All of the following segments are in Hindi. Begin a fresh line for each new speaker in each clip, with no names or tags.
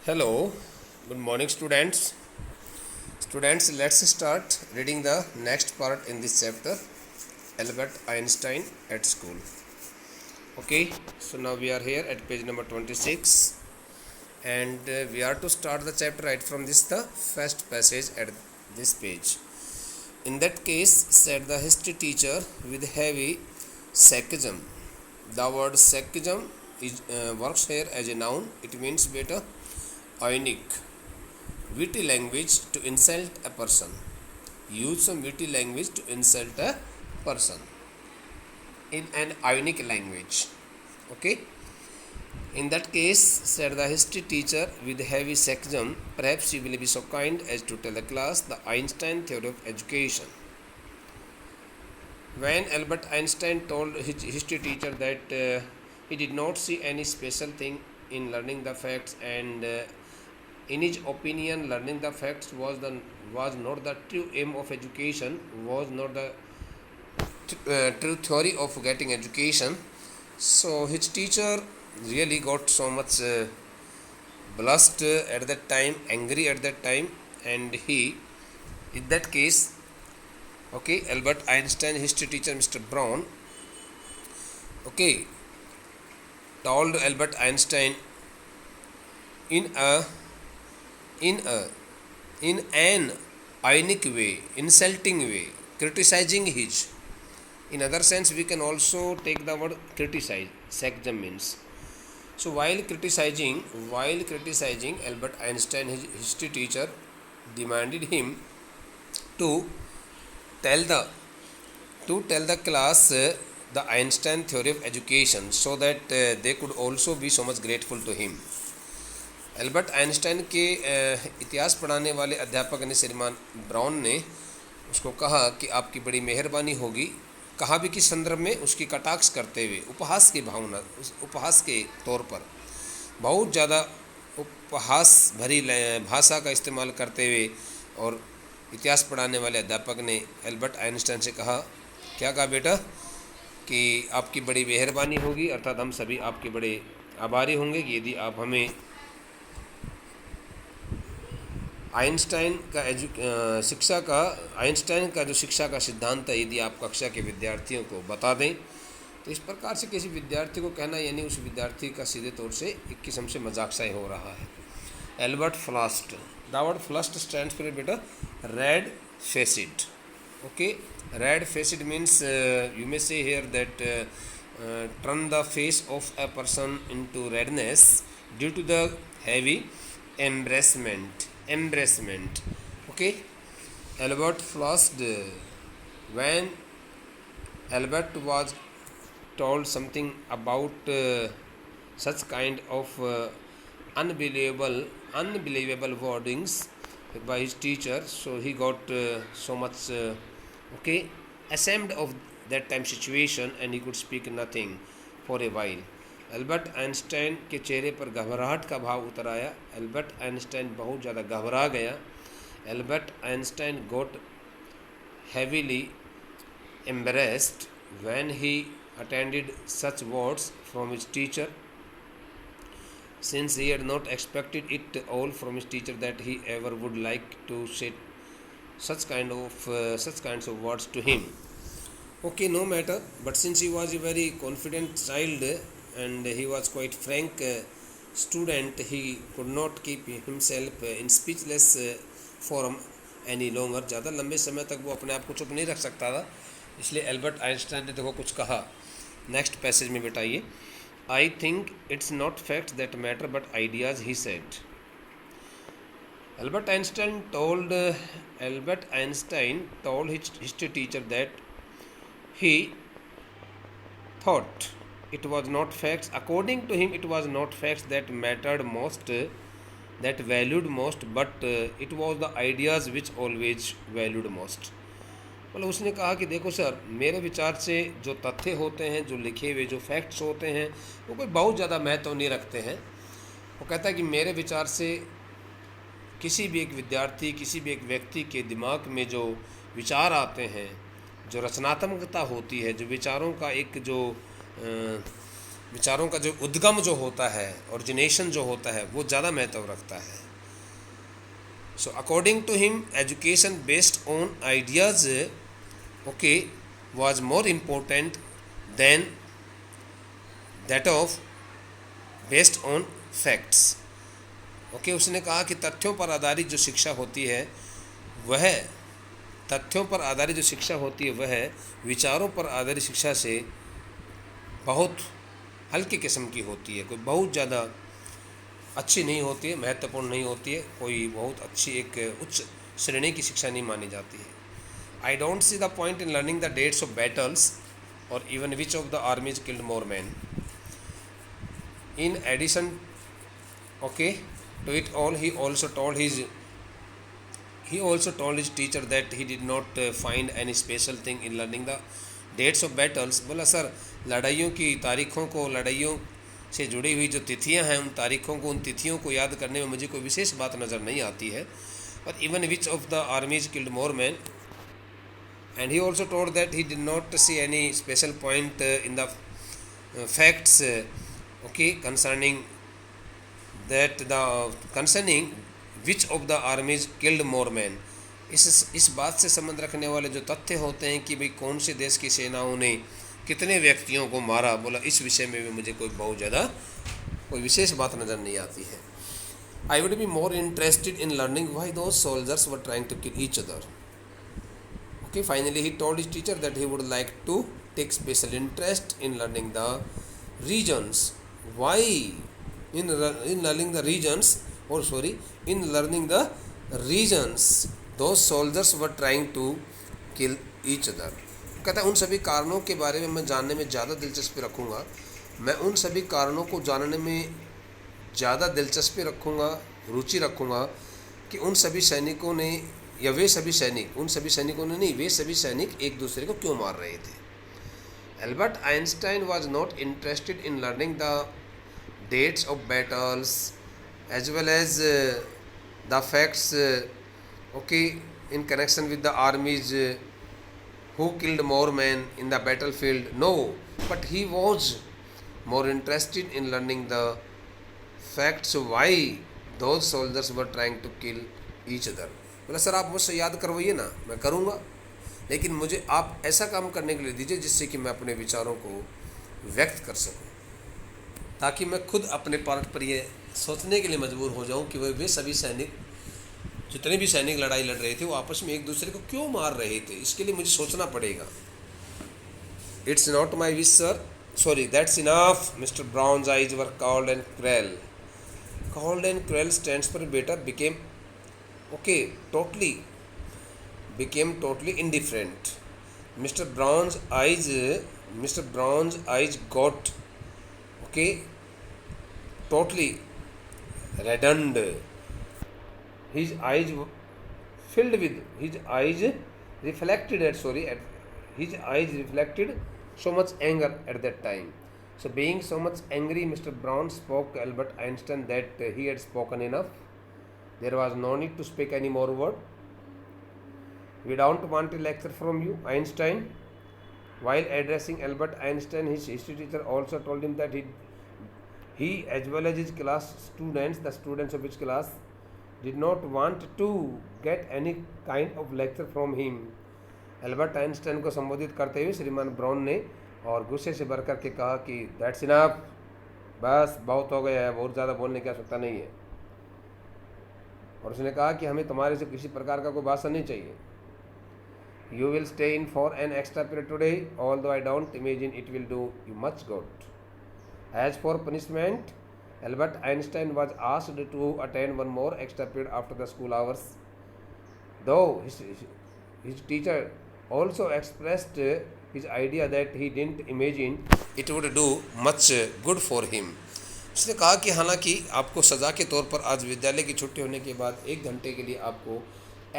Hello, good morning, students. Students, let's start reading the next part in this chapter, Albert Einstein at school. Okay, so now we are here at page number 26, and we are to start the chapter right from this, the first passage at this page. In that case, said the history teacher with heavy sarcasm. The word sarcasm works here as a noun. It means better ironic, witty language to insult a person. Use some witty language to insult a person in an ironic language. Okay. In that case, said the history teacher with heavy sarcasm, perhaps you will be so kind as to tell the class the Einstein theory of education. When Albert Einstein told his history teacher that he did not see any special thing in learning the facts, and in his opinion, learning the facts was not the true aim of education, was not the true theory of getting education. So his teacher really got so much blushed at that time, angry at that time, and he, in that case, okay, Albert Einstein history teacher Mr. Brown, okay, told Albert Einstein in a in a in an ironic way, insulting way, criticizing his. In other sense, we can also take the word criticize. Sarcasm means. So while criticizing Albert Einstein, his history teacher demanded him to tell the tell the class the Einstein theory of education, so that they could also be so much grateful to him. Albert Einstein के इतिहास पढ़ाने वाले अध्यापक ने श्रीमान ब्राउन ने उसको कहा कि आपकी बड़ी मेहरबानी होगी, कहा भी किस संदर्भ में, उसकी कटाक्ष करते हुए, उपहास की भावना, उस उपहास के तौर पर बहुत ज़्यादा उपहास भरी भाषा का इस्तेमाल करते हुए, और इतिहास पढ़ाने वाले अध्यापक ने एल्बर्ट आइंस्टाइन से कहा, क्या कहा बेटा, कि आपकी बड़ी मेहरबानी होगी, अर्थात हम सभी आपके बड़े आभारी होंगे कि यदि आप हमें आइंस्टाइन का जो शिक्षा का सिद्धांत है, यदि आप कक्षा के विद्यार्थियों को बता दें। तो इस प्रकार से किसी विद्यार्थी को कहना, यानी उस विद्यार्थी का सीधे तौर से एक किस्म से मजाक सा ही हो रहा है। Albert flushed, the word flushed stands for बेटा red faced. Okay, red faced means you may say here that turn the face of a person into redness due to the heavy embarrassment. Okay, Albert flushed when Albert was told something about such kind of unbelievable wordings by his teacher. So he got so much okay, ashamed of that time situation, and he could speak nothing for a while. Albert Einstein के चेहरे पर घबराहट का भाव उतर आया. एल्बर्ट आइंस्टाइन बहुत ज़्यादा घबरा गया. Albert Einstein got heavily embarrassed when he attended such words from his teacher, since he had not expected it all from his teacher, that he ever would like to say such kinds of words to him. Okay, no matter, but since he was a very confident child and he was quite frank student, he could not keep himself in speechless form any longer. ज़्यादा लंबे समय तक वो अपने आप को चुप नहीं रख सकता था, इसलिए एल्बर्ट आइंस्टाइन ने देखो कुछ कहा. नेक्स्ट पैसेज में बेटाइए, I think it's not facts that matter but ideas, he said. Albert Einstein told his history teacher that he thought it was not facts. According to him, it was not facts that mattered most, that valued most, but it was the ideas which always valued most. मतलब उसने कहा कि देखो सर, मेरे विचार से जो तथ्य होते हैं, जो लिखे हुए जो फैक्ट्स होते हैं, वो कोई बहुत ज़्यादा महत्व नहीं रखते हैं. वो कहता है कि मेरे विचार से किसी भी एक विद्यार्थी, किसी भी एक व्यक्ति के दिमाग में जो विचार आते हैं, जो रचनात्मकता होती है, जो विचारों का एक जो विचारों का जो उद्गम जो होता है, ओरिजिनेशन जो होता है, वो ज़्यादा महत्व रखता है. So according to him education based on ideas okay was more important than that of based on facts. Okay उसने कहा कि तथ्यों पर आधारित जो शिक्षा होती है वह तथ्यों पर आधारित जो शिक्षा होती है वह विचारों पर आधारित शिक्षा से बहुत हल्की किस्म की होती है, कोई बहुत ज़्यादा अच्छी नहीं होती है, महत्वपूर्ण नहीं होती है, कोई बहुत अच्छी एक उच्च श्रेणी की शिक्षा नहीं मानी जाती है. I don't see the point in learning the dates of battles or even which of the armies killed more men. In addition, okay, to it all, he also told his teacher that he did not find any special thing in learning the dates of battles. बोला सर लड़ाइयों की तारीखों को, लड़ाइयों से जुड़ी हुई जो तिथियां हैं उन तारीखों को, उन तिथियों को याद करने में मुझे कोई विशेष बात नज़र नहीं आती है. But even which of the armies killed more men. And he also told that he did not see any special point in the facts okay concerning which of the armies killed more men. इस बात से संबंध रखने वाले जो तथ्य होते हैं कि भाई कौन से देश की सेनाओं ने कितने व्यक्तियों को मारा, बोला इस विषय में भी मुझे कोई बहुत ज़्यादा कोई विशेष बात नज़र नहीं आती है. I would be more interested in learning why those soldiers were trying to kill each other. Okay, finally he told his teacher that he would like to take special interest in learning the regions. Why in learning the regions, in learning the regions those soldiers were trying to kill each other. कहता है उन सभी कारणों के बारे में मैं जानने में ज़्यादा दिलचस्पी रखूँगा, मैं उन सभी कारणों को जानने में ज़्यादा दिलचस्पी रखूँगा, रुचि रखूँगा कि उन सभी सैनिकों ने या वे सभी सैनिक, उन सभी सैनिकों ने नहीं, वे सभी सैनिक एक दूसरे को क्यों मार रहे थे. Albert Einstein was not interested in learning the dates of battles as well as the facts okay in connection with the armies who killed more men in the battlefield. No, but he was more interested in learning the facts why those soldiers were trying to kill each other. बोला सर आप मुझसे याद करवाइए ना, मैं करूँगा, लेकिन मुझे आप ऐसा काम करने के लिए दीजिए जिससे कि मैं अपने विचारों को व्यक्त कर सकूँ, ताकि मैं खुद अपने पार्ट पर ये सोचने के लिए मजबूर हो जाऊँ कि वे सभी सैनिक, जितने भी सैनिक लड़ाई लड़ रहे थे वो आपस में एक दूसरे को क्यों मार रहे थे, इसके लिए मुझे सोचना पड़ेगा. It's not my wish sir, sorry that's enough. Mister Brown's eyes were cold and cruel. Cold and cruel stands for better became totally indifferent. Mr. Brown's eyes got totally reddened. His eyes reflected so much anger at that time. So being so much angry, Mr. Brown spoke to Albert Einstein that he had spoken enough. There was no need to speak any more word. We don't want a lecture from you, Einstein. While addressing Albert Einstein, his history teacher also told him that he as well as his class students, the students of his class, did not want to get any kind of lecture from him. Albert Einstein को संबोधित करते हुए श्रीमान ब्राउन ने और गुस्से से भर करके कहा कि दैट्स इनफ, बस बहुत हो गया है, बहुत ज़्यादा बोलने की आवश्यकता नहीं है. और उसने कहा कि हमें तुम्हारे से किसी प्रकार का कोई भाषण नहीं चाहिए. You will stay in for an extra period today, although I don't imagine it will do you much good. As for punishment, Albert Einstein was asked to attend one more extra period after the school hours. Though his teacher also expressed his idea that he didn't imagine it would do much good for him. उसने कहा कि हालांकि आपको सज़ा के तौर पर आज विद्यालय की छुट्टी होने के बाद 1 घंटे के लिए आपको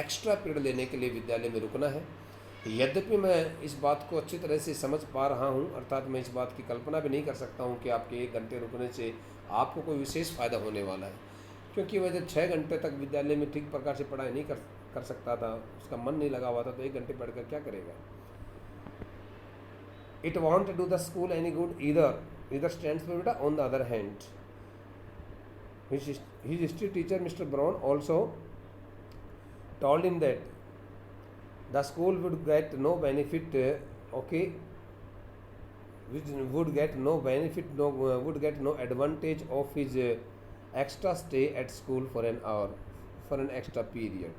एक्स्ट्रा पीरियड लेने के लिए विद्यालय में रुकना है. यद्यपि मैं इस बात को अच्छी तरह से समझ पा रहा हूँ, अर्थात मैं इस बात की कल्पना भी नहीं कर सकता हूँ कि आपके 1 घंटे रुकने से आपको कोई विशेष फ़ायदा होने वाला है, क्योंकि वह जब 6 घंटे तक विद्यालय में ठीक प्रकार से पढ़ाई नहीं कर सकता था, उसका मन नहीं लगा हुआ था, तो 1 घंटे पढ़कर क्या करेगा. It won't do the school any good either. इधर स्टैंड्स फॉर बेटा on the other hand. His history teacher Mr. Brown also told him that the school would get no benefit, which would get no benefit, would get no advantage of his extra stay at school for an hour, for an extra period.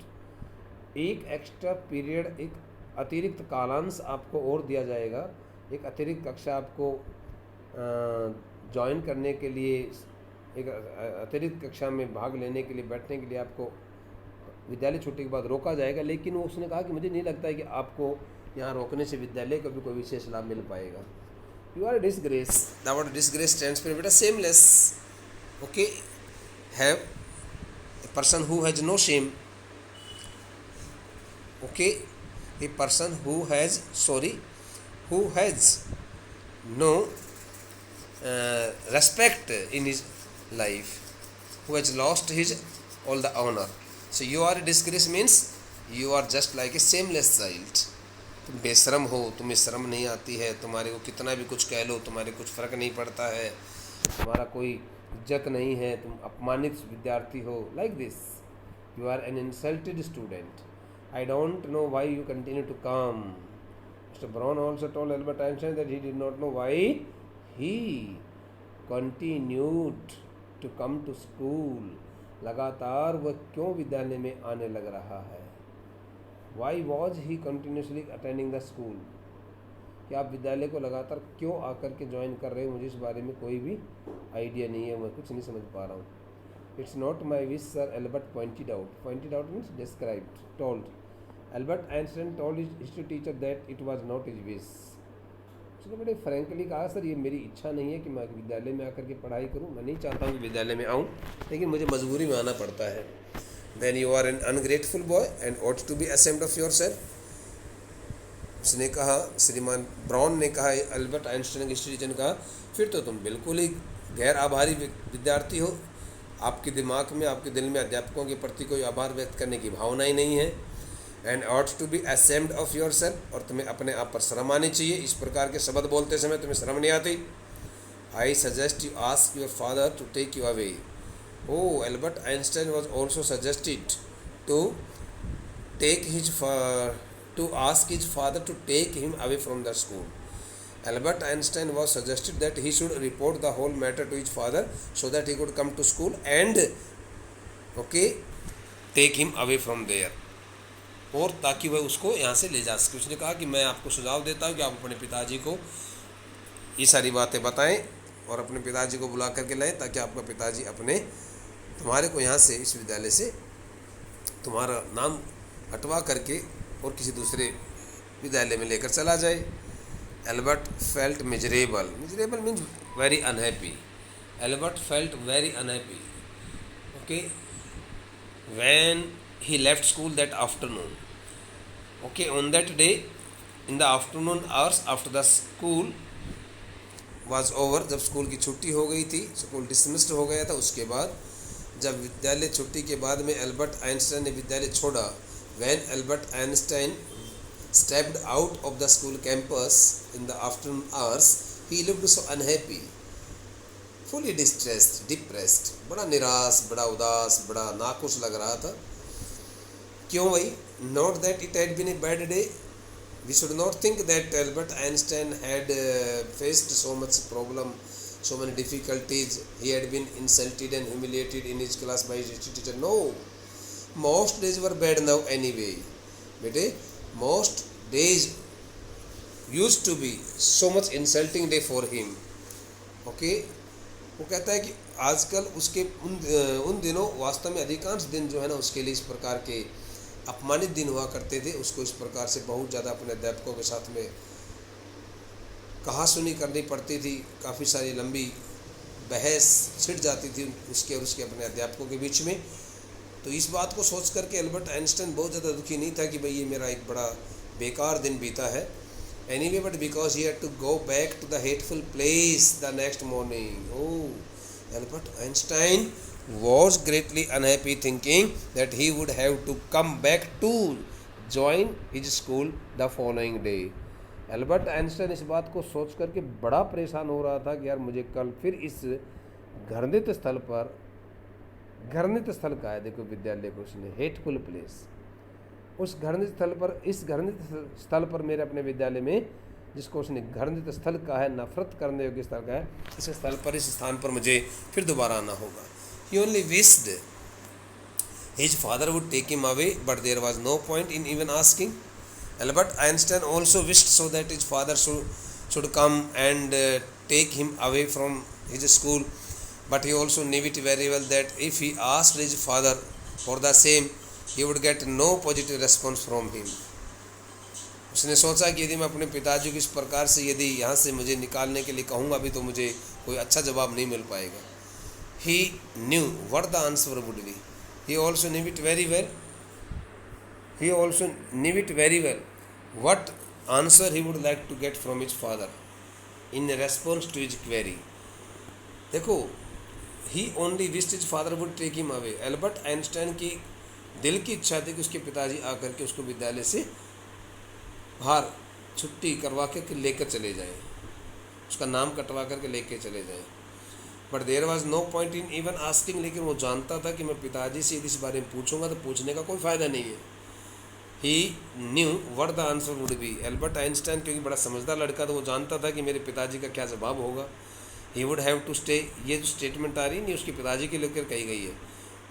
एक एक्स्ट्रा पीरियड, एक अतिरिक्त कालांश आपको और दिया जाएगा, एक अतिरिक्त कक्षा आपको ज्वाइन करने के लिए, एक अतिरिक्त कक्षा में भाग लेने के लिए, बैठने के लिए आपको विद्यालय छुट्टी के बाद रोका जाएगा. लेकिन वो उसने कहा कि मुझे नहीं लगता है कि आपको यहाँ रोकने से विद्यालय को भी कोई विशेष लाभ मिल पाएगा. You are disgrace. The word disgrace stands for बेटा shameless. Okay, have a person who has no shame. Okay, a person who has no respect in his life, who has lost his all the honor. So you are a disgrace means you are just like a shameless child. तुम बेशरम हो, तुम्हें शर्म नहीं आती है, तुम्हारे को कितना भी कुछ कह लो तुम्हारे कुछ फ़र्क नहीं पड़ता है, तुम्हारा कोई इज्जत नहीं है, तुम अपमानित विद्यार्थी हो. Like this, you are an insulted student. I don't know why you continue to come. Mr. Brown also told Albert Einstein that he did not know why he continued to come to school. लगातार वह क्यों विद्यालय में आने लग रहा है. Why was he continuously attending the school? कि आप विद्यालय को लगातार क्यों आकर के ज्वाइन कर रहे हो, मुझे इस बारे में कोई भी आइडिया नहीं है, मैं कुछ नहीं समझ पा रहा हूँ. It's not my wish, sir, Albert pointed out. Pointed out means described, told. Albert Einstein told his history teacher that it was not his wish. उसने बड़े फ्रैंकली कहा, सर ये मेरी इच्छा नहीं है कि मैं विद्यालय में आकर के पढ़ाई करूं, मैं नहीं चाहता हूं कि विद्यालय में आऊं, लेकिन मुझे मजबूरी में आना पड़ता है. Then you are an ungrateful boy and ought to be ashamed of yourself. उसने कहा, श्रीमान ब्राउन ने कहा, अल्बर्ट आइंस्टाइन के हिस्ट्री टीचर ने कहा, फिर तो तुम बिल्कुल ही गैर आभारी विद्यार्थी हो. आपके दिमाग में, आपके दिल में अध्यापकों के प्रति कोई आभार व्यक्त करने की भावना ही नहीं है. And ought to be ashamed of yourself, और तुम्हें अपने आप पर शर्म आनी चाहिए. इस प्रकार के शब्द बोलते समय तुम्हें शर्म नहीं आती. I suggest you ask your father to take you away. Oh, Albert Einstein was also suggested to ask his father to take him away from the school. Albert Einstein was suggested that he should report the whole matter to his father so that he could come to school and take him away from there. और ताकि वह उसको यहाँ से ले जा सके. उसने कहा कि मैं आपको सुझाव देता हूँ कि आप अपने पिताजी को ये सारी बातें बताएं और अपने पिताजी को बुला करके लाएं, ताकि आपका पिताजी तुम्हारे को यहाँ से, इस विद्यालय से तुम्हारा नाम हटवा करके और किसी दूसरे विद्यालय में लेकर चला जाए. Albert felt miserable. Miserable means very unhappy. Albert felt very unhappy. Okay, when he left school that afternoon. Okay, on that day, in the afternoon hours after the school was over, जब स्कूल की छुट्टी हो गई थी, स्कूल डिसमिस्ड हो गया था, उसके बाद जब विद्यालय छुट्टी के बाद में एल्बर्ट आइंस्टाइन ने विद्यालय छोड़ा, when Albert Einstein stepped out of the school campus in the afternoon hours, he looked so unhappy, fully distressed, depressed. बड़ा निराश, बड़ा उदास, बड़ा नाखुश लग रहा था. क्यों भाई? Not that it had been a bad day. We should not think that Albert Einstein had faced so much problem, so many difficulties. He had been insulted and humiliated in his class by his teacher. No, most days were bad now anyway. बेटे, most days used to be so much insulting day for him. Okay, वो कहता है कि आजकल उसके उन दिनों वास्तव में अधिकांश दिन जो है ना, उसके लिए इस प्रकार के अपमानित दिन हुआ करते थे. उसको इस प्रकार से बहुत ज़्यादा अपने अध्यापकों के साथ में कहा सुनी करनी पड़ती थी. काफ़ी सारी लंबी बहस छिड़ जाती थी उसके और उसके अपने अध्यापकों के बीच में. तो इस बात को सोच करके एल्बर्ट आइंस्टाइन बहुत ज़्यादा दुखी नहीं था कि भाई ये मेरा एक बड़ा बेकार दिन बीता है. Anyway, but because he had to go back to the hateful place the next morning. Oh, Albert Einstein was greatly unhappy, thinking that he would have to come back to join his school the following day. Albert Einstein इस बात को सोच करके बड़ा परेशान हो रहा था कि यार मुझे कल फिर इस घृणित स्थल पर, घृणित स्थल का है, देखो विद्यालय को उसने हेटफुल प्लेस, उस घृणित स्थल पर, इस घृणित स्थल पर मेरे अपने विद्यालय में, जिसको उसने घृणित स्थल का है, नफरत करने योग्य स्थल का है, इस स्थल पर, इस स्थान पर मुझे फिर दोबारा आना होगा। He only wished his father would take him away, but there was no point in even asking. Albert Einstein also wished so that his father should come and take him away from his school, but he also knew it very well that if he asked his father for the same, he would get no positive response from him. उसने सोचा कि यदि मैं अपने पिताजी को इस प्रकार से यदि यहाँ से मुझे निकालने के लिए कहूँगा भी तो मुझे कोई अच्छा जवाब नहीं मिल पाएगा। He knew what the answer would be. He also knew it very well. He also knew it very well what answer he would like to get from his father in response to his query. देखो, he only wished his father would take him away. Albert Einstein की दिल की इच्छा थी कि उसके पिताजी आकर के उसको विद्यालय से बाहर छुट्टी करवा के लेकर चले जाएं, उसका नाम कटवा करके लेकर चले जाएं। But there was no point in even asking, लेकिन वो जानता था कि मैं पिताजी से यदि इस बारे में पूछूंगा तो पूछने का कोई फ़ायदा नहीं है। He knew what the answer would be. Albert Einstein क्योंकि बड़ा समझदार लड़का था, वो जानता था कि मेरे पिताजी का क्या जवाब होगा। He would have to stay, ये जो स्टेटमेंट आ रही नहीं उसके पिताजी के लेकर कही गई है,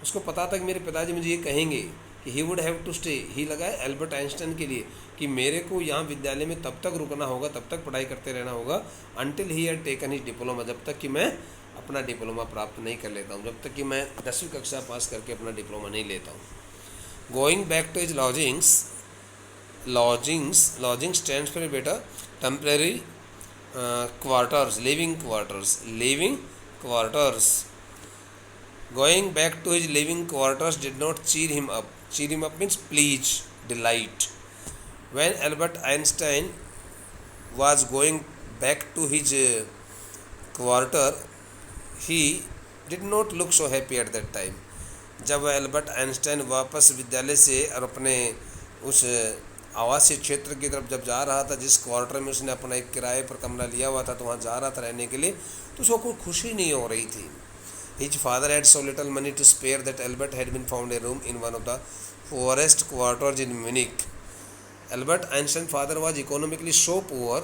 उसको पता था कि मेरे पिताजी मुझे ये कहेंगे कि he would have to stay. ही लगा है एल्बर्ट आइंस्टाइन के लिए कि मेरे को यहाँ विद्यालय में तब तक रुकना होगा, तब तक पढ़ाई करते रहना होगा, until he had taken his diploma, जब तक कि मैं अपना डिप्लोमा प्राप्त नहीं कर लेता हूँ, जब तक कि मैं 10वीं कक्षा पास करके अपना डिप्लोमा नहीं लेता हूँ। Going back to his lodgings stands for बेटा temporary quarters, living quarters. Going back to his living quarters did not cheer him up. Cheer him up means please, delight. When Albert Einstein was going back to his quarter, he did not look so happy at that time. जब एल्बर्ट आइंस्टाइन वापस विद्यालय से और अपने उस आवासीय क्षेत्र की तरफ जब जा रहा था, जिस क्वार्टर में उसने अपना एक किराए पर कमरा लिया हुआ था, तो वहाँ जा रहा था रहने के लिए, तो उसको कोई खुशी नहीं हो रही थी। His father had so little money to spare that Albert had been found a room in one of the poorest quarters in Munich. Albert Einstein's father was economically so poor,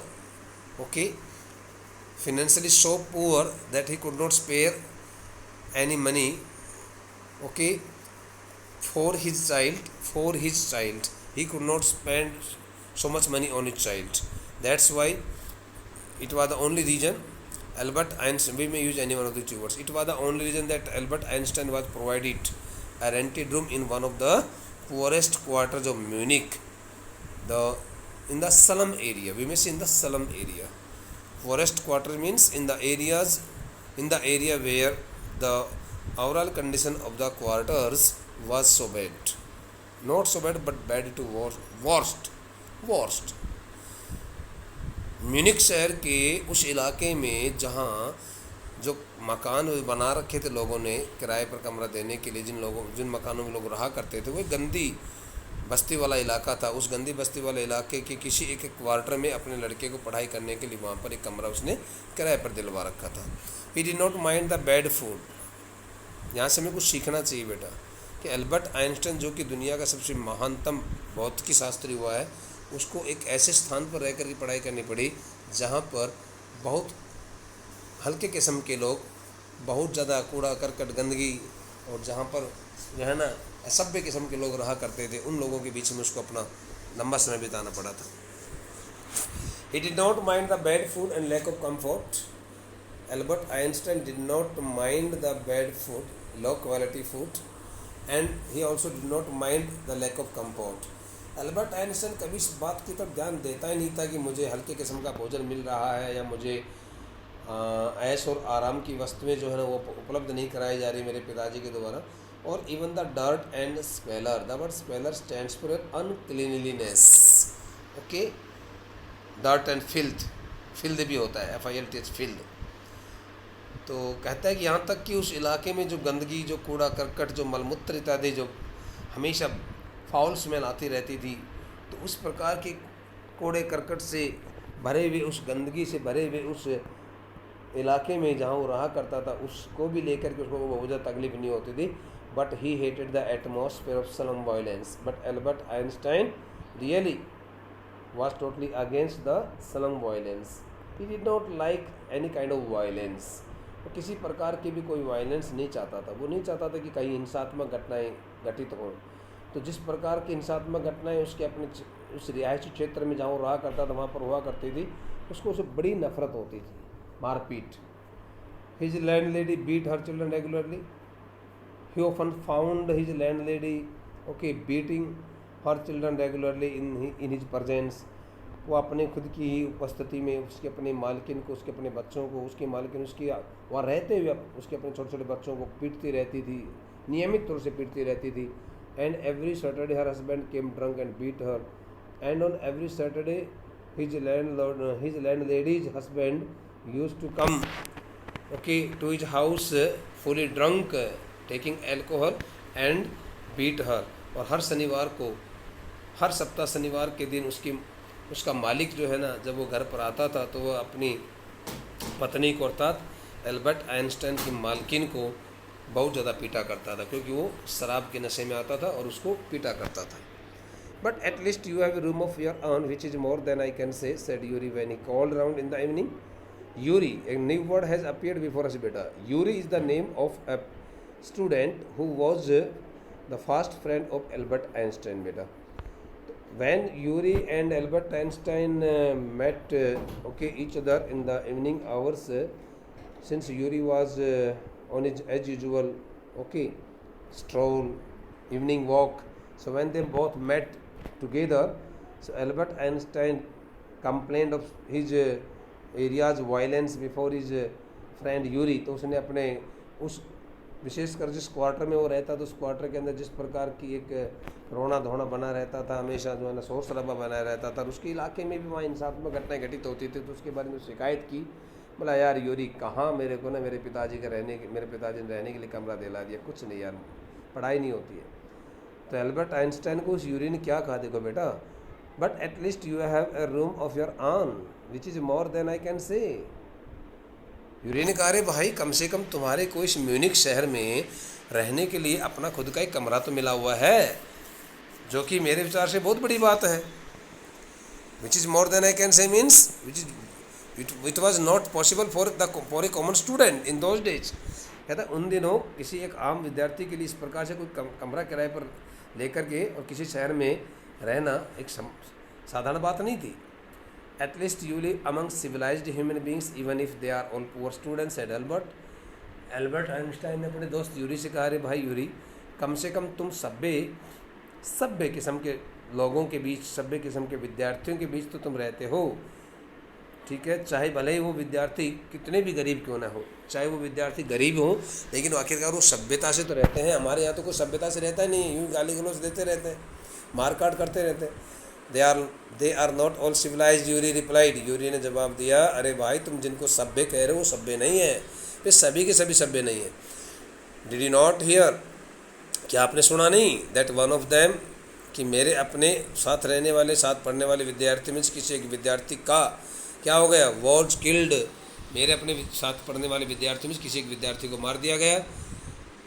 financially so poor that he could not spare any money, for his child. He could not spend so much money on his child. That's why it was the only reason Albert Einstein, we may use any one of the two words. It was the only reason that Albert Einstein was provided a rented room in one of the poorest quarters of Munich, in the slum area. We may say in the slum area. Poorest quarter means in the area where the overall condition of the quarters was so bad. Not so bad, but bad to worst. Munich शहर के उस इलाके में जहाँ जो मकान बना रखे थे लोगों ने किराए पर कमरा देने के लिए, जिन मकानों में लोग रहा करते थे, वो गंदी बस्ती वाला इलाका था। उस गंदी बस्ती वाले इलाके के किसी एक क्वार्टर में अपने लड़के को पढ़ाई करने के लिए वहाँ पर एक कमरा उसने किराए पर दिलवा रखा था। He did not mind the bad food. यहाँ से हमें कुछ सीखना चाहिए बेटा कि एल्बर्ट आइंस्टाइन जो कि दुनिया का सबसे महानतम भौतिकी शास्त्री हुआ है, उसको एक ऐसे स्थान पर रह कर की पढ़ाई करनी पड़ी जहाँ पर बहुत हल्के किस्म के लोग, बहुत ज़्यादा कूड़ा करकट गंदगी, और जहाँ पर जो है ना असभ्य किस्म के लोग रहा करते थे, उन लोगों के बीच में उसको अपना लंबा समय बिताना पड़ा था। He did not mind the bad food and lack of comfort. Albert Einstein did not mind the bad food, low quality food, and he also did not mind the lack of comfort. Albert Einstein कभी इस बात की तरफ ध्यान देता ही नहीं था कि मुझे हल्के किस्म का भोजन मिल रहा है या मुझे ऐश और आराम की वस्तुएं जो है ना वो उपलब्ध नहीं कराई जा रही मेरे पिताजी के द्वारा। और even the dirt and squalor, the word squalor stands for uncleanliness, dirt and filth भी होता है, FILTH, फिल्थ। तो कहता है कि यहाँ तक कि उस इलाके में जो गंदगी, जो कूड़ा करकट, जो मलमूत्र इत्यादि जो हमेशा फाउल स्मेल आती रहती थी, तो उस प्रकार के कूड़े करकट से भरे हुए उस गंदगी से भरे हुए उस इलाके में जहाँ वो रहा करता था, उसको भी लेकर के उसको बहुत ज़्यादा तकलीफ नहीं होती थी. But he hated the atmosphere of slum violence. But Albert Einstein really was totally against the slum violence. He did not like any kind of violence. वो किसी प्रकार की भी कोई वायलेंस नहीं चाहता था. वो नहीं चाहता था कि कहीं हिंसात्मक घटनाएं घटित हों. तो जिस प्रकार की हिंसात्मक घटनाएं उसके अपने उस रिहायशी क्षेत्र में जहाँ वो रहा करता था वहाँ पर हुआ करती थी, उसको उसे बड़ी नफरत होती थी, मारपीट. His landlady beat her children regularly. He often found his landlady beating her children regularly in his presence. वो अपने खुद की ही उपस्थिति में उसके अपने मालकिन को, उसके अपने बच्चों को, उसकी मालकिन उसकी वहाँ रहते हुए उसके अपने छोटे छोटे बच्चों को पीटती रहती थी, नियमित तौर से पीटती रहती थी. And every Saturday her husband came drunk and beat her. And on every Saturday his landlady's husband used to come to his house fully drunk, taking alcohol and beat her. और हर शनिवार को, हर सप्ताह शनिवार के दिन उसका मालिक जो है ना, जब वो घर पर आता था तो वह अपनी पत्नी को अर्थात एल्बर्ट आइंस्टाइन की मालकिन को बहुत ज़्यादा पीटा करता था, क्योंकि वो शराब के नशे में आता था और उसको पीटा करता था. But at least you have a room of your own which is more than I can say, said Yuri when he called round in the evening. Yuri, a new word has appeared before us, beta. Yuri is the name of a student who was the fast friend of Albert Einstein, beta. When Yuri and Albert Einstein met each other in the evening hours, since Yuri was on his as usual stroll, evening walk, so when they both met together, so Albert Einstein complained of his areas violence before his friend Yuri. तो उसने अपने उस विशेषकर जिस क्वार्टर में वो रहता था, उस क्वार्टर के अंदर जिस प्रकार की एक रोना धोना बना रहता था, हमेशा जो है ना शोर शराबा बना रहता था, और उसके इलाके में भी वहाँ हिंसात्मक घटनाएं घटित होती थी. तो उसके बारे में शिकायत की, बोला यार यूरी कहाँ मेरे को ना मेरे पिताजी ने रहने के लिए कमरा दिला दिया, कुछ नहीं यार, पढ़ाई नहीं होती है. तो एल्बर्ट आइंस्टाइन को उस यूरी ने क्या कहा, देखो बेटा, but at least you have a room of your own which is more than I can say. Yuri ने कहा, अरे भाई कम से कम तुम्हारे को इस म्यूनिक शहर में रहने के लिए अपना खुद का एक कमरा तो मिला हुआ है, जो कि मेरे विचार से बहुत बड़ी बात है. Which is more than I can say means it was not possible for a common student in those days. कहता उन दिनों किसी एक आम विद्यार्थी के लिए इस प्रकार से कोई कमरा किराए पर लेकर के और किसी शहर में रहना एक साधारण बात नहीं थी. At least you live among civilized human beings even if they are all poor students, said Albert. Albert Einstein ने अपने दोस्त यूरी से कहा, अरे भाई यूरी, कम से कम तुम सभ्य किस्म के लोगों के बीच, सभ्य किस्म के विद्यार्थियों के बीच तो तुम रहते हो, ठीक है. चाहे भले ही वो विद्यार्थी कितने भी गरीब क्यों ना हो, चाहे वो विद्यार्थी गरीब हो, लेकिन आखिरकार वो सभ्यता से तो रहते हैं. हमारे यहाँ तो कोई सभ्यता से रहता ही नहीं, यूँ गाली गलौज देते रहते हैं, मारकाट करते रहते हैं. They are not all civilised, Yuri replied. Yuri ने जवाब दिया, अरे भाई तुम जिनको सभ्य कह रहे हो वो सभ्य नहीं है, वे सभी के सभी सभ्य नहीं है. डिड यू नॉट हियर, क्या आपने सुना नहीं, दैट वन ऑफ देम, कि मेरे अपने साथ रहने वाले, साथ पढ़ने वाले विद्यार्थी में किसी एक विद्यार्थी का क्या हो गया, वॉज किल्ड. मेरे अपने साथ पढ़ने वाले विद्यार्थी में किसी एक विद्यार्थी को मार दिया गया.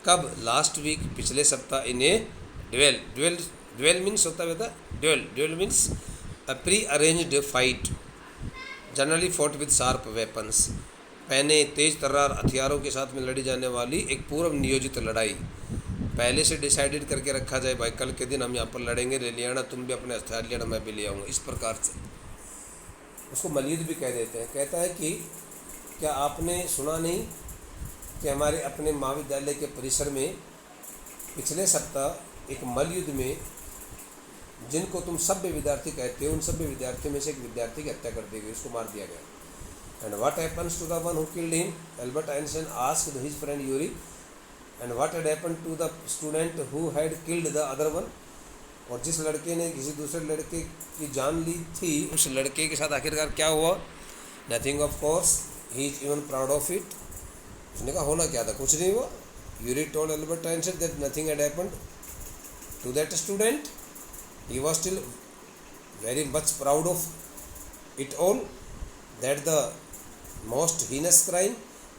कब, लास्ट वीक, पिछले सप्ताह, इन ए ड्वेल मीन्स होता है बेटा, duel means a pre arranged fight, generally fought with sharp weapons. पहने तेज तर्रार हथियारों के साथ में लड़ी जाने वाली एक पूर्व नियोजित लड़ाई. पहले से डिसाइडेड करके रखा जाए, भाई कल के दिन हम यहाँ पर लड़ेंगे, ले लियाना, तुम भी अपने हथियार लेना, मैं भी ले आऊँगा. इस प्रकार से उसको मलीद भी कह देते हैं. कहता है कि क्या आपने सुना नहीं कि हमारे अपने महाविद्यालय के परिसर में पिछले सप्ताह एक मल युद्ध में जिनको तुम सभ्य विद्यार्थी कहते हो, उन सभ्य विद्यार्थियों में से एक विद्यार्थी की हत्या कर दी गई, उसको मार दिया गया. And what happens to the one who killed him, Albert Einstein asked his friend Yuri. And what had happened to the student who had killed the other one, और जिस लड़के ने किसी दूसरे लड़के की जान ली थी, उस लड़के के साथ आखिरकार क्या हुआ. Nothing of course, he is even proud of it. उसने कहा होना क्या था, कुछ नहीं हुआ. Yuri told Albert Einstein that nothing had happened to that student. He was still very much proud of it all. That the most heinous crime,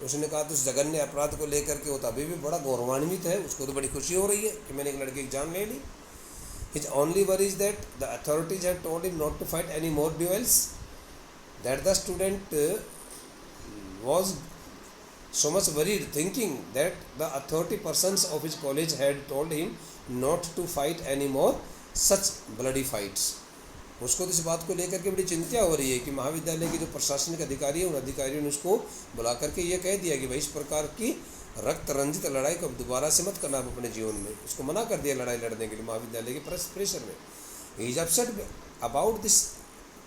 उसने कहा तो उस जघन्य अपराध को लेकर के वो तो अभी भी बड़ा गौरवान्वित है, उसको तो बड़ी खुशी हो रही है कि मैंने एक लड़के की जान ले ली. His only worry is that the authorities have told him not to fight any more duels, that the student was so much worried, thinking that the authority persons of his college had told him not to fight any more such bloody fights. उसको तो इस बात को लेकर के बड़ी चिंता हो रही है कि महाविद्यालय के जो प्रशासनिक अधिकारी हैं उन अधिकारियों ने उसको बुला करके ये कह दिया कि भाई इस प्रकार की रक्त रंजित लड़ाई को दोबारा से मत करना आप अपने जीवन में. उसको मना कर दिया लड़ाई लड़ने के लिए महाविद्यालय के प्रेशर में. He is upset about this.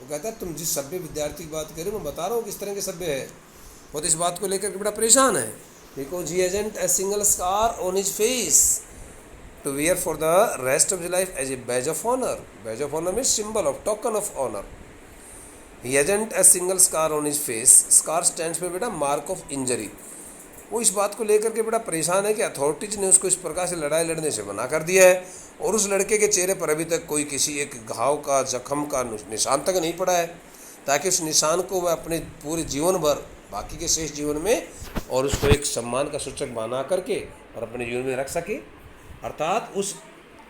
वो कहता है तुम जिस सभ्य विद्यार्थी की बात करो मैं बता रहा हूँ किस तरह के सभ्य है. वो तो इस बात को लेकर के बड़ा परेशान है. Because he hasn't a single scar on his face to wear for the rest of his life as a badge of honor. Badge of honor means symbol of, token of honor. He hasn't a single scar on his face. Scar stands for बेटा mark of injury. वो इस बात को लेकर के बड़ा परेशान है कि अथॉरिटीज ने उसको इस प्रकार से लड़ाई लड़ने से मना कर दिया है और उस लड़के के चेहरे पर अभी तक कोई किसी एक घाव का जख्म का निशान तक नहीं पड़ा है, ताकि उस निशान को वह अपने पूरे जीवन भर बाकी के शेष जीवन में और उसको एक सम्मान का सूचक बना करके और अपने जीवन में रख सके. अर्थात उस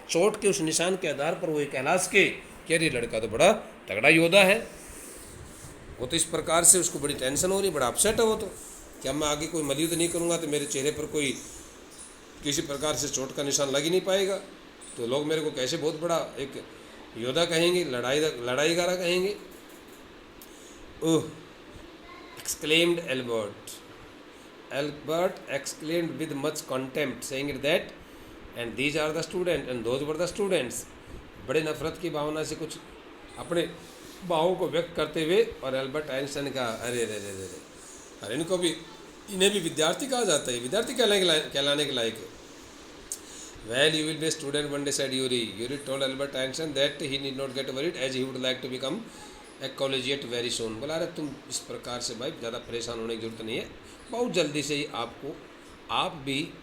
चोट के उस निशान के आधार पर वो एक कहलास के कि अरे लड़का तो बड़ा तगड़ा योद्धा है. वो तो इस प्रकार से उसको बड़ी टेंशन हो रही, बड़ा अपसेट है वो तो, क्या मैं आगे कोई मलयुद्ध नहीं करूँगा तो मेरे चेहरे पर कोई किसी प्रकार से चोट का निशान लग ही नहीं पाएगा, तो लोग मेरे को कैसे बहुत बड़ा एक योद्धा कहेंगे, लड़ाईगारा कहेंगे. ओह, exclaimed Albert exclaimed with much contempt, saying that and these are the students and those were the students. बड़े नफरत की भावना से कुछ अपने भावों को व्यक्त करते हुए और एल्बर्ट आइंस्टाइन का अरे इनको भी, इन्हें भी विद्यार्थी कहा जाता है, विद्यार्थी कहलाने के लायक है. Well, you will be a student one day, said Yuri. Yuri told Albert Einstein that he need not get worried as he would like to become a collegiate very soon. बोला अरे तुम इस प्रकार से भाई ज़्यादा परेशान होने की जरूरत नहीं है, बहुत जल्दी से ही आप भी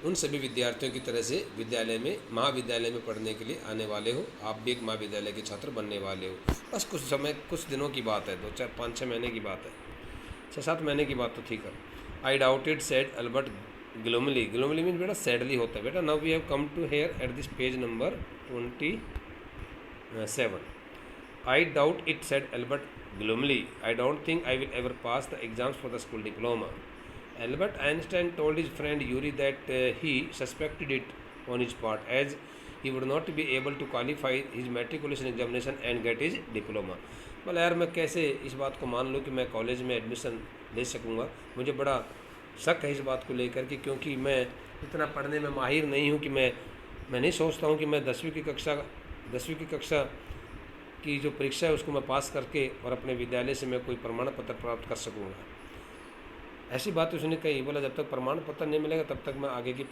उन सभी विद्यार्थियों की तरह से विद्यालय में महाविद्यालय में पढ़ने के लिए आने वाले हो. आप भी एक महाविद्यालय के छात्र बनने वाले हो. बस कुछ दिनों की बात है, 2-4-5-6 महीने की बात है, 6-7 महीने की बात तो ठीक है. I doubted, said Albert gloomily mean बेटा सैडली होता है बेटा. Now we have come to here at this page number 27. I doubt it, said Albert gloomily. I don't think I will ever pass the exams for the school diploma. Albert Einstein told his friend Yuri that he suspected it on his part, as he would not be able to qualify his matriculation examination and get his diploma. बोला यार मैं कैसे इस बात को मान लूँ कि मैं कॉलेज में एडमिशन ले सकूँगा, मुझे बड़ा शक है इस बात को लेकर के, क्योंकि मैं इतना पढ़ने में माहिर नहीं हूँ कि मैं नहीं सोचता हूँ कि मैं 10वीं की कक्षा की जो परीक्षा है उसको मैं पास करके और अपने विद्यालय से मैं कोई प्रमाण पत्र प्राप्त कर सकूँगा. ऐसी बात उसने कही. बोला जब तक प्रमाण पत्र नहीं मिलेगा तब तक मैं आगे की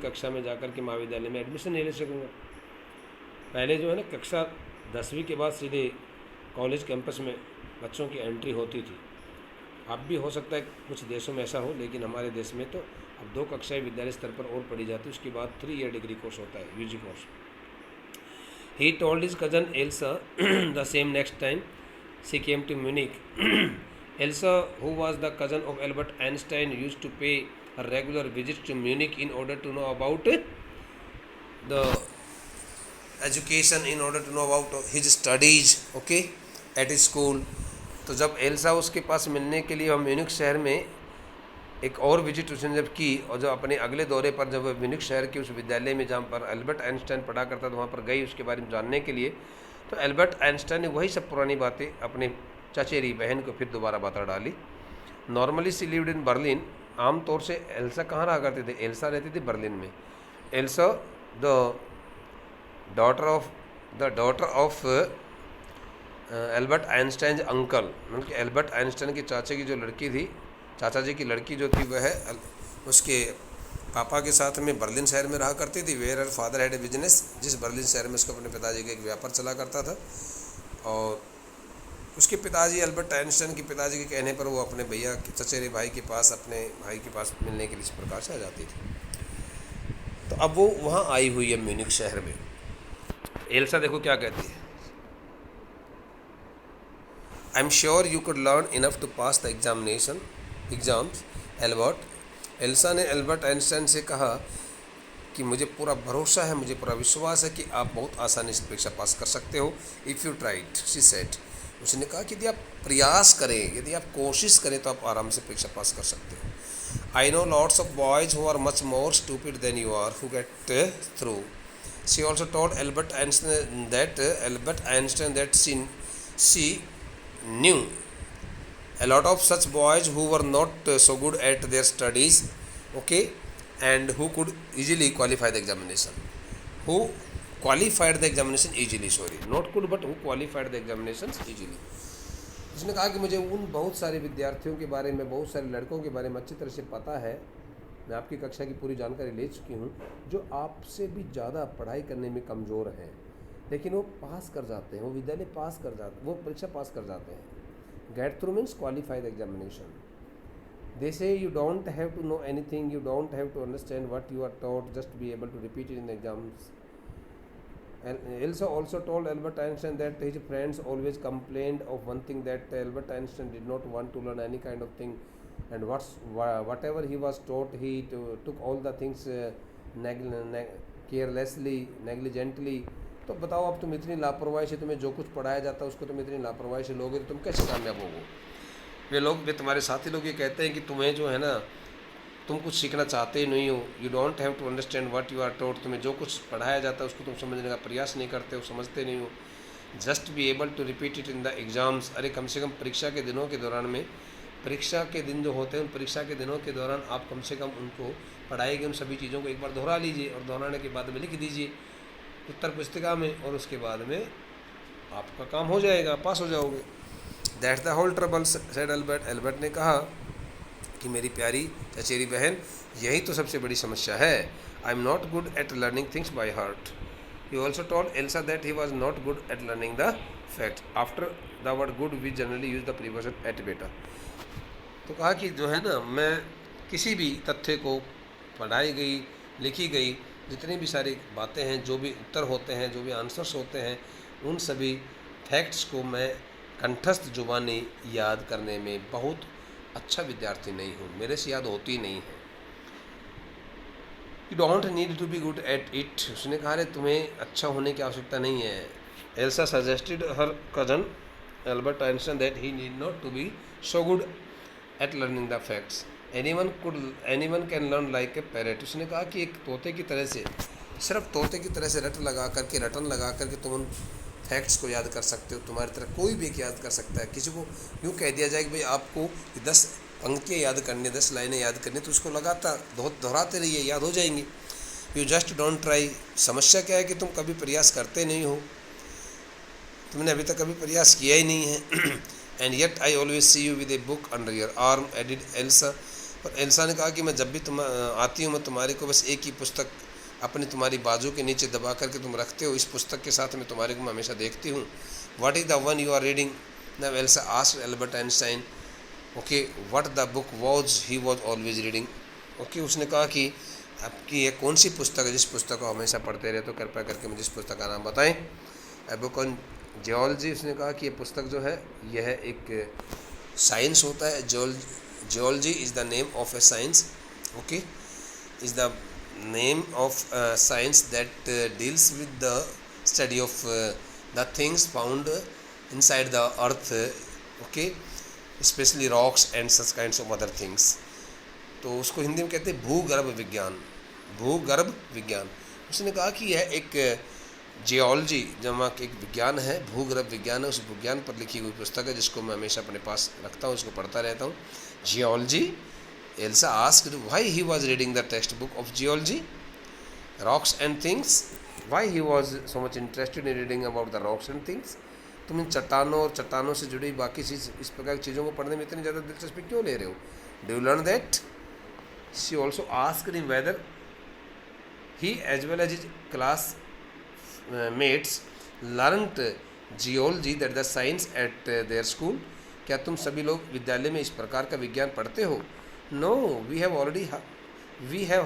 कक्षा में जाकर के महाविद्यालय में एडमिशन नहीं ले सकूँगा. पहले जो है ना कक्षा 10वीं के बाद सीधे कॉलेज कैंपस में बच्चों की एंट्री होती थी. अब भी हो सकता है कुछ देशों में ऐसा हो, लेकिन हमारे देश में तो अब 2 कक्षाएँ विद्यालय स्तर पर और पढ़ी जाती है, उसके बाद 3 ईयर डिग्री कोर्स होता है, UG course. He told his cousin Elsa the same next time she came to Munich. Elsa, who was the cousin of Albert Einstein, used to pay a regular visit to Munich in order to know about the education, in order to know about his studies, okay, at his school. तो जब एल्सा उसके पास मिलने के लिए म्यूनिख शहर में एक और विजिट उसने जब की, और जब अपने अगले दौरे पर जब म्यूनिख शहर के उस विद्यालय में जहाँ पर एल्बर्ट आइंस्टाइन पढ़ा करता था वहाँ पर गई उसके बारे में जानने के लिए, तो एल्बर्ट आइंस्टाइन ने वही सब पुरानी बातें अपने चचेरी बहन को फिर दोबारा बता डाली. Normally she lived in Berlin. आमतौर से एल्सा कहाँ रहा करते थे? एल्सा रहती थी बर्लिन में. Elsa the daughter of Albert Einstein uncle, मतलब कि एल्बर्ट आइंस्टाइन के चाचा जी की लड़की जो थी वह उसके पापा के साथ में बर्लिन शहर में रहा करती थी. Where her father had a business, जिस बर्लिन शहर में उसको अपने पिताजी का एक व्यापार चला करता था. और उसके पिताजी एल्बर्ट आइंस्टाइन के पिताजी के कहने पर वो अपने भैया चचेरे भाई के पास, अपने भाई के पास मिलने के लिए इस प्रकार से आ जाती थी. तो अब वो वहाँ आई हुई है म्यूनिख शहर में. एल्सा देखो क्या कहती है. I am sure you could learn enough to pass the exams Albert. Elsa ने एल्बर्ट आइंस्टाइन से कहा कि मुझे पूरा भरोसा है, मुझे पूरा विश्वास है कि आप बहुत आसानी से परीक्षा पास कर सकते हो। If you tried, she said. उसने कहा कि यदि आप प्रयास करें, यदि आप कोशिश करें तो आप आराम से परीक्षा पास कर सकते हो। I know lots of boys who are much more stupid than you are who get through. She also told Albert Einstein that she knew a lot of such boys who were not so good at their studies, okay, and who could easily qualify the examination. Who qualified the examination easily, sorry, not could but who qualified the examinations easily. उसने कहा कि मुझे उन बहुत सारे विद्यार्थियों के बारे में, बहुत सारे लड़कों के बारे में अच्छी तरह से पता है, मैं आपकी कक्षा की पूरी जानकारी ले चुकी हूँ, जो आपसे भी ज़्यादा पढ़ाई करने में कमज़ोर हैं, लेकिन वो पास कर जाते हैं, वो विद्यालय पास कर जाते, वो परीक्षा पास कर जाते हैं। Get through means qualify the examination. They say you don't have to know anything, you don't have to understand what you are taught, just be able to repeat it in the exams. And Elsa also told Albert Einstein that his friends always complained of one thing, that Albert Einstein did not want to learn any kind of thing, and whatever he was taught, he took all the things carelessly, negligently. तो बताओ, अब तुम इतनी लापरवाही से, तुम्हें जो कुछ पढ़ाया जाता है उसको तुम इतनी लापरवाही से लोगे तो तुम कैसे कामयाब होगे। वे तुम्हारे साथी लोग ये कहते हैं कि तुम्हें जो है ना, तुम कुछ सीखना चाहते ही नहीं हो। You don't have to understand what you are taught. तुम्हें जो कुछ पढ़ाया जाता है उसको तुम समझने का प्रयास नहीं करते हो, समझते नहीं हो। Just be able to repeat it in the exams. अरे कम से कम परीक्षा के दिनों के दौरान में, परीक्षा के दिन जो होते हैं, उन परीक्षा के दिनों के दौरान आप कम से कम उनको पढ़ाई गई उन सभी चीज़ों को एक बार दोहरा लीजिए, और दोहराने के बाद में लिख दीजिए उत्तर पुस्तिका में, और उसके बाद में आपका काम हो जाएगा, पास हो जाओगे। That's the whole trouble, said Albert. Albert ने कहा कि मेरी प्यारी चचेरी बहन, यही तो सबसे बड़ी समस्या है। I am not good at learning things by heart. He also told Elsa that he was not good at learning the facts. After the word good we generally use the preposition at better. तो कहा कि जो है ना, मैं किसी भी तथ्य को, पढ़ाई गई, लिखी गई जितनी भी सारी बातें हैं, जो भी उत्तर होते हैं, जो भी आंसर्स होते हैं, उन सभी फैक्ट्स को मैं कंठस्थ जुबानी याद करने में बहुत अच्छा विद्यार्थी नहीं हूँ, मेरे से याद होती नहीं है। You don't need to be good at it. उसने कहा रे तुम्हें अच्छा होने की आवश्यकता नहीं है। Elsa suggested her cousin Albert Einstein that he need not to be so good at learning the facts, anyone can learn like a parrot. उसने कहा कि एक तोते की तरह से, सिर्फ तोते की तरह से रटन लगा करके तुम उन फैक्ट्स को याद कर सकते हो। तुम्हारी तरह कोई भी याद कर सकता है। किसी को यूँ कह दिया जाए कि भाई आपको 10 पंक्तियाँ याद करनी, 10 लाइनें याद करनी, तो उसको लगातार दोहराते रहिए, याद हो जाएंगी। You just don't try. समस्या क्या है कि तुम कभी प्रयास करते नहीं हो, तुमने अभी तक कभी प्रयास किया ही नहीं है। And yet I always see you with a book under your arm, added Elsa. और एल्सा ने कहा कि मैं जब भी तुम आती हूँ, मैं तुम्हारे को बस एक ही पुस्तक अपने तुम्हारी बाजू के नीचे दबा करके तुम रखते हो, इस पुस्तक के साथ मैं तुम्हारे को हमेशा देखती हूँ। What is the one you are reading? Now Elsa asked Albert Einstein okay what the book was he was always reading. Okay, उसने कहा कि आपकी ये कौन सी पुस्तक है जिस पुस्तक को हमेशा पढ़ते रहे, तो कृपया करके मुझे इस पुस्तक का नाम बताएं। A book on geology. उसने कहा कि ये पुस्तक जो है यह एक साइंस होता है। Geology is the name of A science, okay, is the name of science that deals with the study of the things found inside the earth, okay, especially rocks and such kinds of other things. तो उसको हिंदी में कहते हैं भूगर्भ विज्ञान, भूगर्भ विज्ञान। उसने कहा कि यह एक जियोलॉजी जमा के एक विज्ञान है, भूगर्भ विज्ञान है, उस विज्ञान पर लिखी हुई पुस्तक है जिसको मैं हमेशा अपने पास रखता हूँ, उसको पढ़ता रहता हूँ। Geology. Elsa asked why he was reading the textbook of geology, rocks and things. Why he was so much interested in reading about the rocks and things. तुम इन चट्टानों और चट्टानों से जुड़ी बाकी इस प्रकार की चीज़ों को पढ़ने में इतनी ज़्यादा दिलचस्पी क्यों ले रहे हो? Do you learn that? She also asked him whether he as well as his class mates learnt geology, that the science at their school. क्या तुम सभी लोग विद्यालय में इस प्रकार का विज्ञान पढ़ते हो? No, we have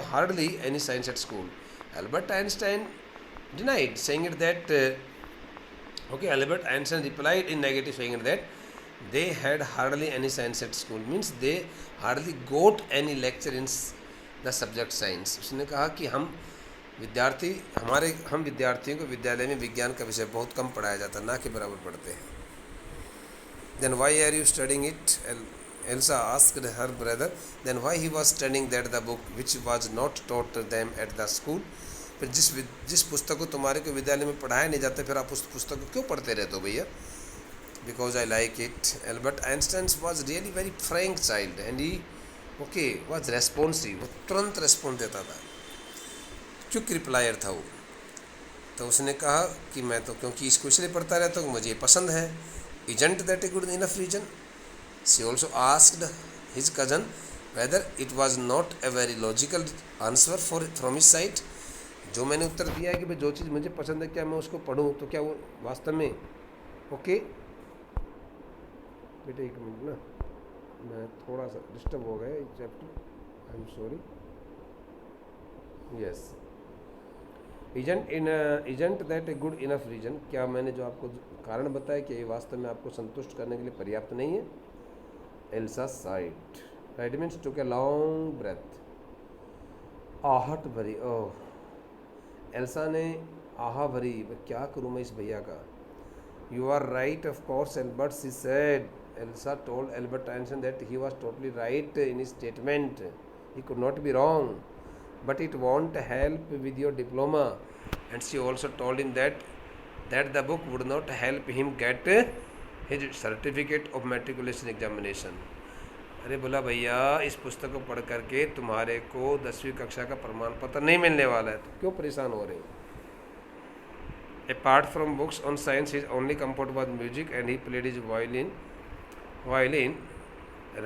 hardly any science at school. Albert Einstein denied, saying it that okay, Albert Einstein replied in negative, saying it that they had hardly any science at school, means they hardly got any lecture in the subject science. उसने कहा कि हम विद्यार्थियों को विद्यालय में विज्ञान का विषय बहुत कम पढ़ाया जाता, ना के बराबर पढ़ते हैं. Then why are you studying it? Elsa asked her brother. Then why he was studying that the book which was not taught them at the school? फिर जिस पुस्तक को तुम्हारे को विद्यालय में पढ़ाया नहीं जाता, फिर आप उस पुस्तक को क्यों पढ़ते रहते हो भैया? Because I like it. Albert Einstein was really very frank child and he was responsive. वो तुरंत रेस्पॉन्स देता था, क्विक रिप्लायर था वो. तो उसने कहा कि मैं तो क्योंकि इसको इसलिए पढ़ता रहता हूँ, मुझे पसंद है. Isn't that a good enough reason? She also asked his cousin whether it was not a very logical answer from his side. जो मैंने उत्तर दिया है कि भाई जो चीज़ मुझे पसंद है क्या मैं उसको पढ़ूँ, तो क्या वो वास्तव में ओके. बेटा एक मिनट ना, मैं थोड़ा सा डिस्टर्ब हो गया chapter, I am sorry. Yes, isn't that a good enough reason? क्या मैंने जो आपको कारण बताया कि ये वास्तव में आपको संतुष्ट करने के लिए पर्याप्त नहीं है? Elsa sighed. Right means took a long breath. आहट भरी. ओह, एल्सा ने आहा भरी, क्या करूँ मैं इस भैया का. You are right, of course, Albert, she said. Elsa told Albert Einstein that he was totally right in his statement. He could not be wrong. But it won't help with your diploma. And she also told him that the book would not help him get his certificate of matriculation examination. अरे बोला भैया इस पुस्तक को पढ़ करके तुम्हारे को 10वीं कक्षा का प्रमाण पत्र नहीं मिलने वाला है, तो क्यों परेशान हो रहे हो. Apart from books on science, his only comfort was music, and he played his violin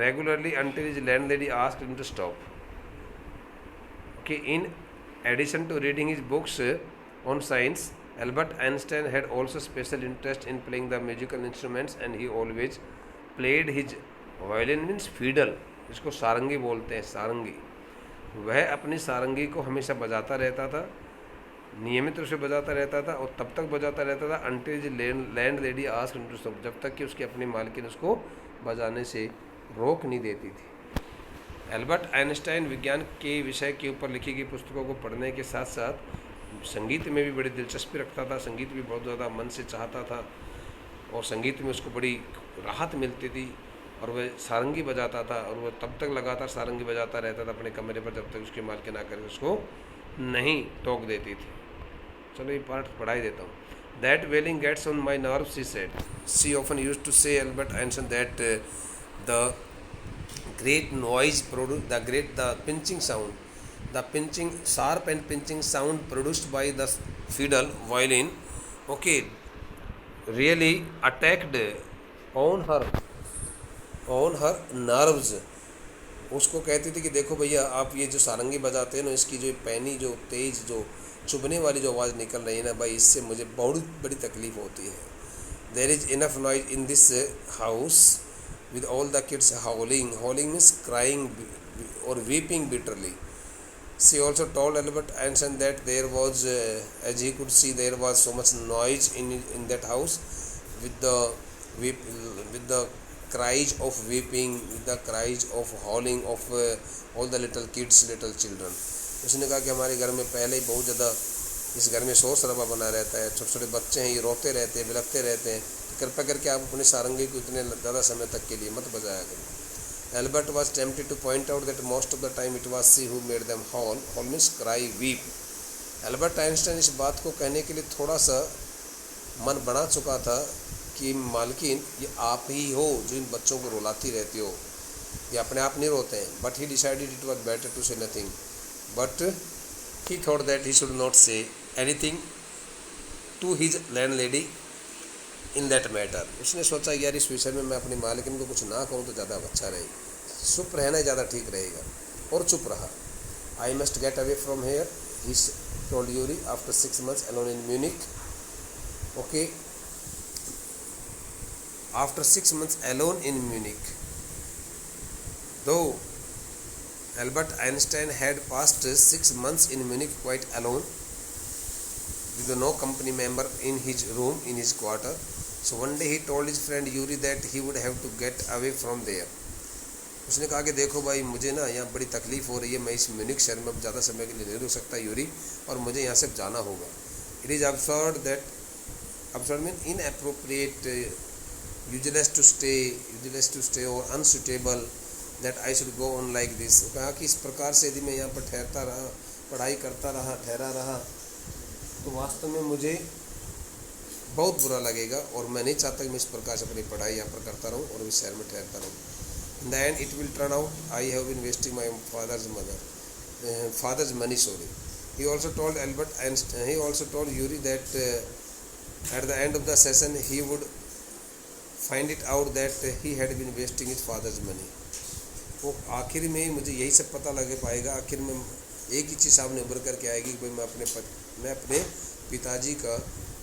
regularly until his landlady asked him to stop. Okay, in addition to reading his books on science, Albert Einstein had also special interest in playing the musical instruments, and he always played his violin means fiddle, जिसको सारंगी बोलते हैं, सारंगी. वह अपनी सारंगी को हमेशा बजाता रहता था, नियमित रूप से बजाता रहता था, और तब तक बजाता रहता था until landlady asked him to stop, जब तक कि उसकी अपनी मालकिन उसको बजाने से रोक नहीं देती थी. एल्बर्ट आइंस्टाइन विज्ञान के विषय के ऊपर लिखी गई पुस्तकों को पढ़ने के साथ साथ संगीत में भी बड़ी दिलचस्पी रखता था. संगीत भी बहुत ज़्यादा मन से चाहता था, और संगीत में उसको बड़ी राहत मिलती थी, और वह सारंगी बजाता था, और वह तब तक लगातार सारंगी बजाता रहता था अपने कमरे पर जब तक उसकी मालकिन आकर उसको नहीं टोक देती थी. चलो ये पार्ट पढ़ाई देता हूँ. That wailing gets on my nerves, she said. She often used to say, Albert Einstein, that the great noise produced, the pinching sound, the pinching, sharp and pinching sound produced by the fiddle violin, really attacked on her nerves. उसको कहती थी कि देखो भैया आप ये जो सारंगी बजाते हैं ना, इसकी जो पैनी जो तेज जो चुभने वाली जो आवाज़ निकल रही है ना भाई, इससे मुझे बहुत बड़ी तकलीफ होती है. There is enough noise in this house with all the kids howling means crying और weeping bitterly. She also told Albert Einstein that there was as he could see there was so much noise in that house with the cries of weeping, with the cries of howling of all the little children. उसने कहा कि हमारे घर में पहले ही बहुत ज़्यादा इस घर में शोर शराबा बना रहता है, छोटे छोटे बच्चे हैं, ये रोते रहते हैं, बिलखते रहते हैं, तो कृपया करके आप अपनी सारंगी को इतने ज़्यादा समय तक के लिए मत बजाया करें. Albert was tempted two point out that most of the time it was see who made them hall means cry weep. Albert Einstein इस बात को कहने के लिए थोड़ा सा मन बना चुका था कि मालकिन ये आप ही हो जो इन बच्चों को रुलाती रहती हो, ये अपने आप नहीं रोते हैं. But he decided it was better to say nothing, but he thought that he should not say anything to his landlady in that matter. उसने सोचा यार इस विषय में मैं अपनी मालकिन को कुछ ना कहूँ तो ज़्यादा अच्छा रहेगा, चुप रहना ज़्यादा ठीक रहेगा, और चुप रहा. I must get away from here, he told Yuri after 6 months alone in Munich. After 6 months alone in Munich, though Albert Einstein had passed 6 months in Munich quite alone, with no company member in his room, in his quarter, so one day he told his friend Yuri that he would have to get away from there. उसने कहा कि देखो भाई, मुझे ना यहाँ बड़ी तकलीफ़ हो रही है, मैं इस म्यूनिख शहर में ज़्यादा समय के लिए नहीं रुक सकता यूरी, और मुझे यहाँ से जाना होगा। It is absurd that, absurd mean inappropriate, useless to stay और unsuitable that I should go on like this। कहा कि इस प्रकार से यदि मैं यहाँ पर ठहरता रहा, पढ़ाई करता रहा, ठहरा रहा, तो वास्तव में मुझे बहुत बुरा लगेगा, और मैं नहीं चाहता कि मैं इस प्रकार से अपनी पढ़ाई यहाँ पर करता रहूँ और इस शहर में ठहरता रहूँ। In the end it will turn out I have been wasting my father's money, sorry। He also told Albert Einstein, he also told Yuri that at the end of the session he would find it out that he had been wasting his father's money। वो आखिर में मुझे यही सब पता लग पाएगा, आखिर में एक ही चीज़ सामने उभर करके आएगी कि भाई मैं अपने पिताजी का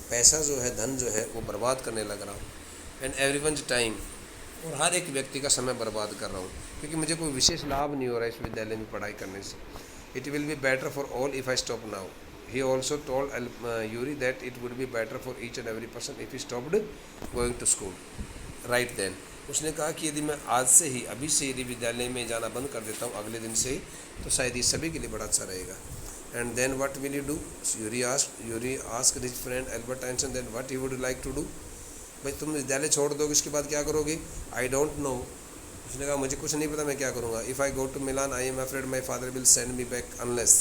पैसा जो है, धन जो है, वो बर्बाद करने लग रहा हूँ। एंड एवरीवन्स टाइम, और हर एक व्यक्ति का समय बर्बाद कर रहा हूँ, क्योंकि मुझे कोई विशेष लाभ नहीं हो रहा है इस विद्यालय में पढ़ाई करने से। It will be better for all if I stop now. He also told Yuri that it would be better for each and every person if he stopped going to school right then. उसने कहा कि यदि मैं आज से ही, अभी से यदि विद्यालय में जाना बंद कर देता हूँ, अगले दिन से ही, तो शायद ये सभी के लिए बड़ा अच्छा रहेगा। And then what will you do, Yuri asked his friend Albert Einstein then what he would like to do. भाई तुम विद्यालय छोड़ दोगे, इसके बाद क्या करोगे? I don't know. उसने कहा मुझे कुछ नहीं पता मैं क्या करूँगा। If I go to Milan I am afraid my father will send me back unless.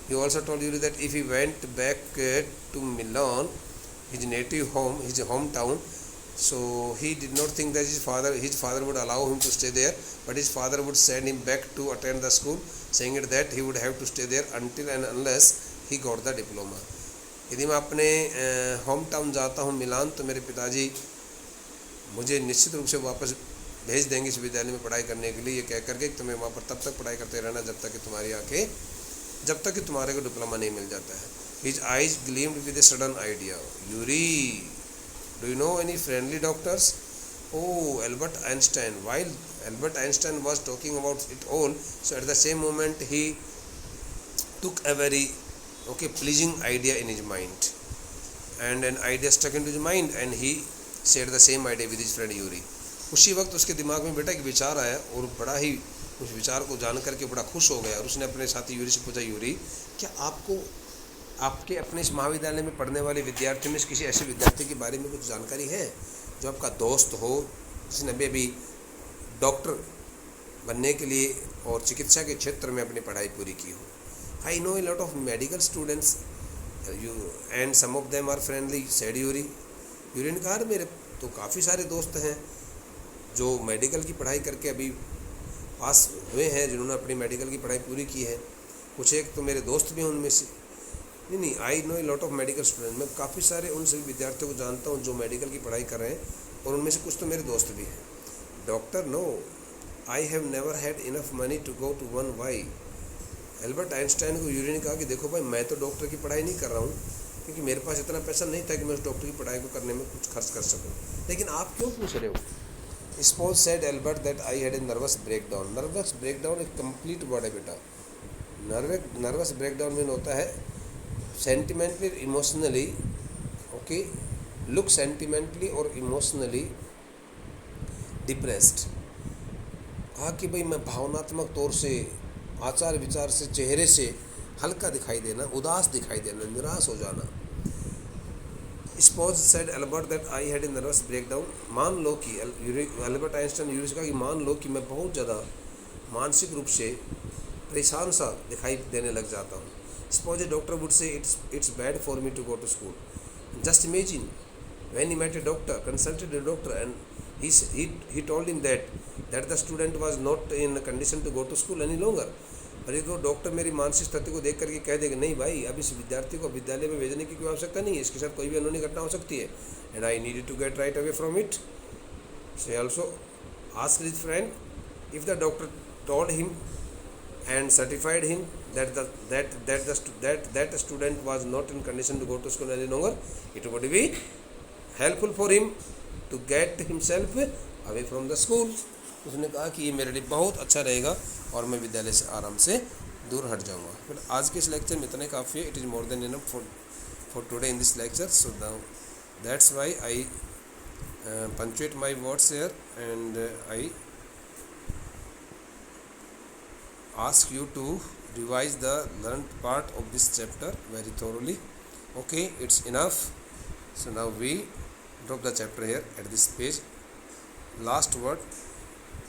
He also told Yuri that if he went back to Milan his native home, his hometown, so he did not think that his father would allow him to stay there, but his father would send him back to attend the school, saying it that he would have to stay there until and unless he got the diploma। यदि मैं अपने होम टाउन जाता हूँ मिलान, तो मेरे पिताजी मुझे निश्चित रूप से वापस भेज देंगे इस विद्यालय में पढ़ाई करने के लिए, ये कह करके कि तुम्हें वहाँ पर तब तक पढ़ाई करते रहना जब तक कि तुम्हारे को डिप्लोमा नहीं मिल जाता है। His eyes gleamed with a sudden idea। Yuri, do you know any friendly doctors? Oh, Albert Einstein। While Albert Einstein was talking about it all, so at the same moment he took a very pleasing idea in his mind, and an idea stuck into his mind, and he shared the same idea with his friend Yuri। उसी वक्त उसके दिमाग में बेटा एक विचार आया, और बड़ा ही उस विचार को जान करके बड़ा खुश हो गया, और उसने अपने साथी यूरी से पूछा, यूरी क्या आपके अपने इस महाविद्यालय में पढ़ने वाले विद्यार्थियों में किसी ऐसे विद्यार्थी के बारे में कुछ जानकारी है जो आपका दोस्त हो, जिसने अभी डॉक्टर बनने के लिए और चिकित्सा के क्षेत्र में अपनी पढ़ाई पूरी की हो? I know a lot of medical students and some of them are friendly, said Yuri. Yuri ने कहा मेरे तो काफ़ी सारे दोस्त हैं जो मेडिकल की पढ़ाई करके अभी पास हुए हैं, जिन्होंने अपनी मेडिकल की पढ़ाई पूरी की है। कुछ एक तो मेरे दोस्त भी हैं उनमें से। नहीं, आई know a lot of medical student, मैं काफ़ी सारे उन सभी विद्यार्थियों को जानता हूँ जो मेडिकल की पढ़ाई कर रहे हैं, और उनमें से कुछ तो मेरे दोस्त भी हैं। Doctor no, I have never had enough money to go to one. Why? Albert Einstein को यूरी ने कहा कि देखो भाई, मैं तो डॉक्टर की पढ़ाई नहीं कर रहा हूँ, क्योंकि मेरे पास इतना पैसा नहीं था कि मैं उस डॉक्टर की पढ़ाई को करने में कुछ खर्च कर सकूँ। लेकिन आप क्यों पूछ रहे हो? Suppose said Albert that I had a nervous breakdown। nervous breakdown एक complete word है बेटा। nervous breakdown में होता है sentimentally, emotionally, look sentimentally और emotionally depressed। कहा कि भाई मैं भावनात्मक तौर से, आचार विचार से, चेहरे से हल्का दिखाई देना, उदास दिखाई देना, निराश हो जाना। Suppose said Albert that I had a nervous breakdown। मान लो कि एल्बर्ट आइंस्टाइन यूरी से कहा कि मान लो कि मैं बहुत ज़्यादा मानसिक रूप से परेशान सा दिखाई देने लग जाता हूँ। Suppose a doctor would say it's bad for me to go to school। Just imagine when he met a doctor, consulted a doctor, and he told him that the student was not in a condition to go to school any longer। और ये तो डॉक्टर मेरी मानसिक स्थिति को देख करके कह देगा, नहीं भाई, अब इस विद्यार्थी को विद्यालय में भेजने की कोई आवश्यकता नहीं है, इसके साथ कोई भी अनहोनी घटना हो सकती है, and I needed to get right away from it. So also asked his friend if the doctor told him and certified him that the student was not in condition to go to school any longer, it would be helpful for him to get himself away from the school। उसने कहा कि ये मेरे लिए बहुत अच्छा रहेगा और मैं विद्यालय से आराम से दूर हट जाऊंगा। फिर आज के इस लेक्चर में इतना काफ़ी है। It is more than enough for today in this lecture. So now that's why I punctuate my words here, and I ask you to revise the learned part of this chapter very thoroughly. Okay, it's enough. So now we drop the chapter here at this page. Last word,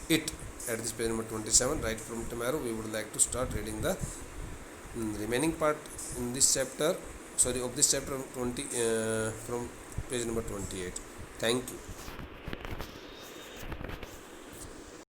it, at this page number 27. Right from tomorrow we would like to start reading the remaining part in this chapter, sorry, of this chapter 20 from page number 28. Thank you.